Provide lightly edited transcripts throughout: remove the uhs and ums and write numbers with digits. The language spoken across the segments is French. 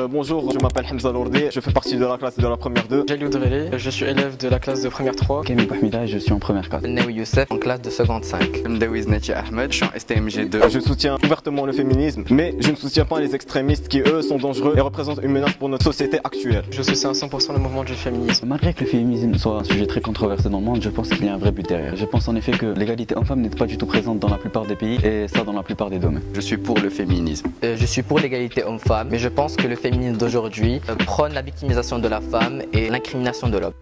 Bonjour, je m'appelle Hamza Lourdi, je fais partie de la classe de la première 2. Jalil Drelé, je suis élève de la classe de première 3. Camille Bahmida, je suis en première 4. Naoui Youssef, en classe de seconde 5. Mdawiz Nachi Ahmed, je suis en STMG 2. Je soutiens ouvertement le féminisme, mais je ne soutiens pas les extrémistes qui, eux, sont dangereux et représentent une menace pour notre société actuelle. Je soutiens à 100% le mouvement du féminisme. Malgré que le féminisme soit un sujet très controversé dans le monde, je pense qu'il y a un vrai but derrière. Je pense en effet que l'égalité homme-femme n'est pas du tout présente dans la plupart des pays et ça dans la plupart des domaines. Je suis pour le féminisme. Je suis pour l'égalité homme-femme, mais je pense que le féminisme d'aujourd'hui prône la victimisation de la femme et l'incrimination de l'homme.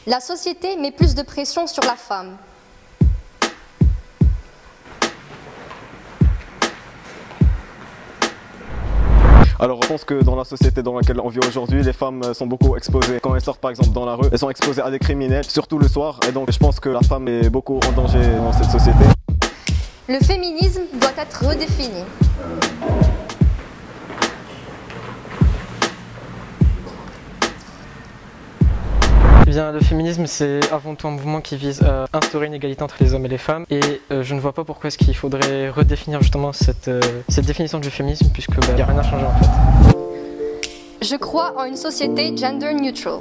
La société met plus de pression sur la femme. Alors je pense que dans la société dans laquelle on vit aujourd'hui, les femmes sont beaucoup exposées. Quand elles sortent par exemple dans la rue, elles sont exposées à des criminels, surtout le soir. Et donc je pense que la femme est beaucoup en danger dans cette société. Le féminisme doit être redéfini. Eh bien, le féminisme, c'est avant tout un mouvement qui vise à instaurer une égalité entre les hommes et les femmes. Et je ne vois pas pourquoi est-ce qu'il faudrait redéfinir justement cette définition du féminisme, puisque il n'y a rien à changer en fait. Je crois en une société gender neutral.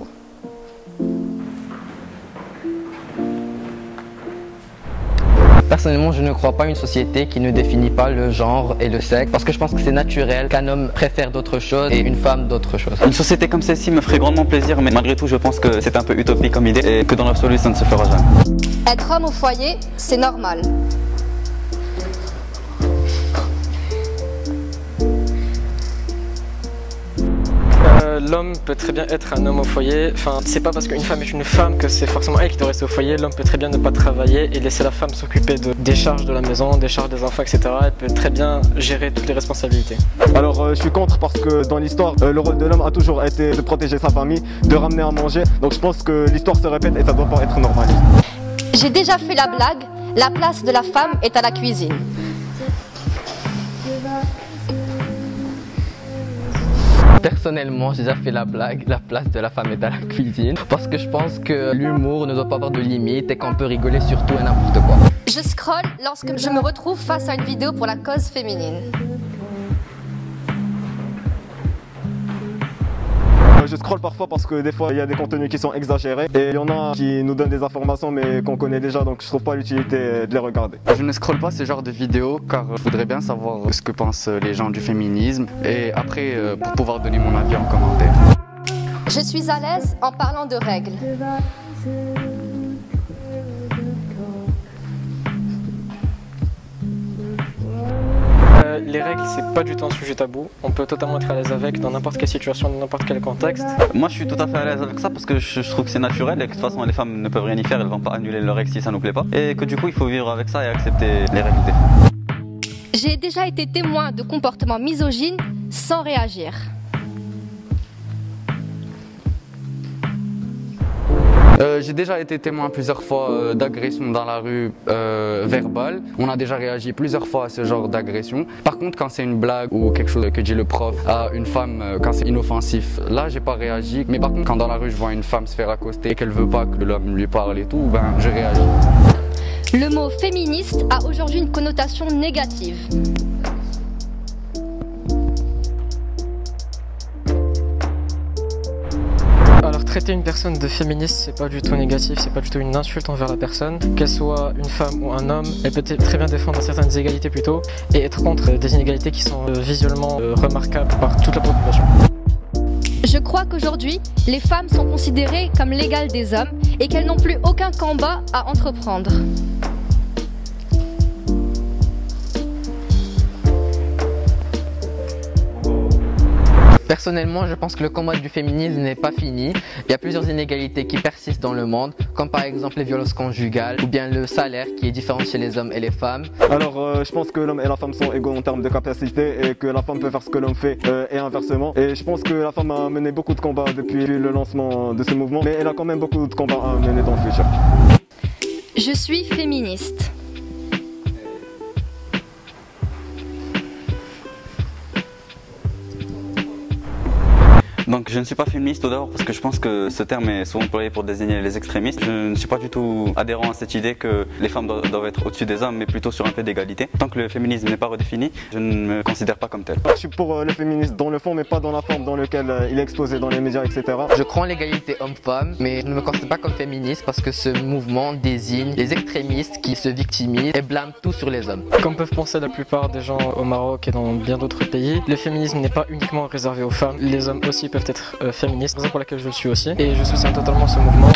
Personnellement, je ne crois pas à une société qui ne définit pas le genre et le sexe, parce que je pense que c'est naturel qu'un homme préfère d'autres choses et une femme d'autres choses. Une société comme celle-ci me ferait grandement plaisir, mais malgré tout je pense que c'est un peu utopique comme idée et que dans l'absolu ça ne se fera jamais. Être homme au foyer, c'est normal. L'homme peut très bien être un homme au foyer. Enfin, c'est pas parce qu'une femme est une femme que c'est forcément elle qui doit rester au foyer. L'homme peut très bien ne pas travailler et laisser la femme s'occuper des charges de la maison, des charges des enfants, etc. Elle peut très bien gérer toutes les responsabilités. Alors je suis contre parce que dans l'histoire, le rôle de l'homme a toujours été de protéger sa famille, de ramener à manger. Donc je pense que l'histoire se répète et ça doit pas être normal. J'ai déjà fait la blague, la place de la femme est à la cuisine. Personnellement, j'ai déjà fait la blague, la place de la femme est à la cuisine, parce que je pense que l'humour ne doit pas avoir de limite et qu'on peut rigoler sur tout et n'importe quoi. Je scrolle lorsque je me retrouve face à une vidéo pour la cause féminine. Je scrolle parfois parce que des fois il y a des contenus qui sont exagérés et il y en a qui nous donnent des informations mais qu'on connaît déjà, donc je trouve pas l'utilité de les regarder. Je ne scrolle pas ce genre de vidéos car je voudrais bien savoir ce que pensent les gens du féminisme et après pour pouvoir donner mon avis en commentaire. Je suis à l'aise en parlant de règles. Les règles, c'est pas du tout un sujet tabou. On peut totalement être à l'aise avec dans n'importe quelle situation, dans n'importe quel contexte. Moi je suis tout à fait à l'aise avec ça parce que je trouve que c'est naturel et que de toute façon les femmes ne peuvent rien y faire, elles vont pas annuler leur règles si ça nous plaît pas. Et que du coup il faut vivre avec ça et accepter les règles des femmes. J'ai déjà été témoin de comportements misogynes sans réagir. J'ai déjà été témoin plusieurs fois d'agressions dans la rue verbales. On a déjà réagi plusieurs fois à ce genre d'agression. Par contre, quand c'est une blague ou quelque chose que dit le prof à une femme, quand c'est inoffensif, là j'ai pas réagi. Mais par contre, quand dans la rue je vois une femme se faire accoster et qu'elle veut pas que l'homme lui parle et tout, ben je réagis. Le mot féministe a aujourd'hui une connotation négative. Alors traiter une personne de féministe, c'est pas du tout négatif, c'est pas du tout une insulte envers la personne. Qu'elle soit une femme ou un homme, elle peut très bien défendre certaines égalités plutôt et être contre des inégalités qui sont visuellement remarquables par toute la population. Je crois qu'aujourd'hui, les femmes sont considérées comme l'égale des hommes et qu'elles n'ont plus aucun combat à entreprendre. Personnellement, je pense que le combat du féminisme n'est pas fini. Il y a plusieurs inégalités qui persistent dans le monde, comme par exemple les violences conjugales ou bien le salaire qui est différent chez les hommes et les femmes. Alors je pense que l'homme et la femme sont égaux en termes de capacité et que la femme peut faire ce que l'homme fait et inversement. Et je pense que la femme a mené beaucoup de combats depuis le lancement de ce mouvement, mais elle a quand même beaucoup de combats à mener dans le futur. Je suis féministe. Donc je ne suis pas féministe tout d'abord parce que je pense que ce terme est souvent employé pour désigner les extrémistes. Je ne suis pas du tout adhérent à cette idée que les femmes doivent être au-dessus des hommes, mais plutôt sur un peu d'égalité. Tant que le féminisme n'est pas redéfini, je ne me considère pas comme tel. Je suis pour le féminisme dans le fond, mais pas dans la forme dans laquelle il est exposé dans les médias, etc. Je crois en l'égalité homme-femme, mais je ne me considère pas comme féministe parce que ce mouvement désigne les extrémistes qui se victimisent et blâment tout sur les hommes. Comme peuvent penser la plupart des gens au Maroc et dans bien d'autres pays, le féminisme n'est pas uniquement réservé aux femmes. Les hommes aussi peuvent être féministes, raison pour laquelle je le suis aussi, et je soutiens totalement ce mouvement.